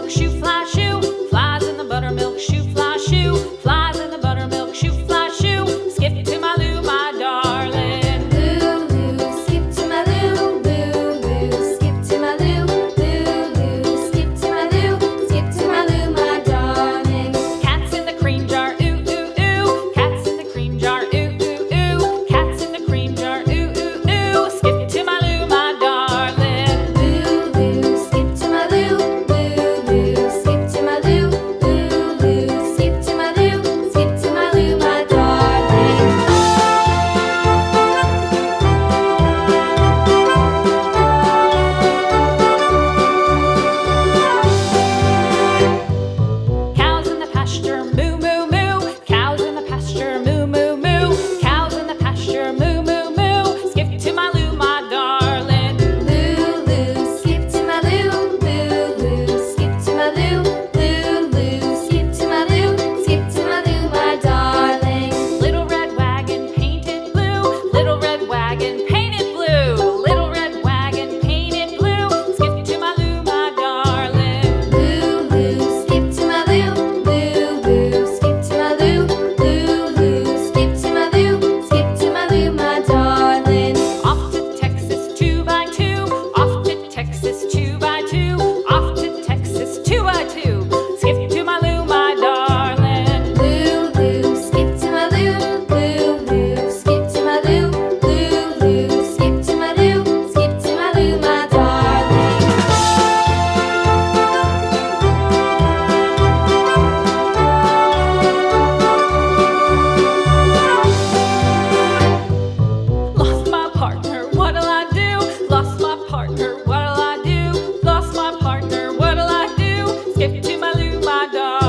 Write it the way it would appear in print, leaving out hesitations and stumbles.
buttermilk shoe, fly shoe. Flies in the buttermilk shoe, fly shoe. Flies in the buttermilk shoe, fly shoe. Skip to my Lou, my darling. Lulu, skip to my Lou, Lulu, skip to my Lou, Lulu, skip to my Lou, skip to my Lou, my darling. Cats in the cream jar, ooh, ooh, ooh. Cats in the cream jar, ooh, ooh, ooh. Cats in the cream jar, ooh, ooh, ooh. Skip to my Lou, my darling. Lulu, skip to my Lou, Lulu, skip to my Lou, Lulu, skip to my Lou, skip to my Lou, my darling. Cows in the pasture, moo, moo, moo. Cows in the pasture, moo, moo, moo. Cows in the pasture, moo, moo, moo. Skip to my Lou, my darling. Lulu, skip to my Lou, Lulu, skip to my Lou, Lulu, skip to my Lou, skip to my Lou, my darling. Little red wagon painted blue. Little red wagon painted blue. Little red wagon painted blue. Skip to my Lou, my darling. Lulu, skip to my Lou, Lulu, skip to my Lou, Lulu, skip to my Lou, skip to my Lou, my darling. Off to Texas 2x2. Off to Texas 2x2. Off to Texas 2x2. Skip to my Lou, my darling. Lulu, skip to my Lou, Lulu, skip to my Lou, Lulu, skip to my Lou, skip to my Lou, my darling. Lost my partner, what'll I do? Lost my partner, what'll I do? Lost my partner, what'll I do? Skip to my Lou, my darling.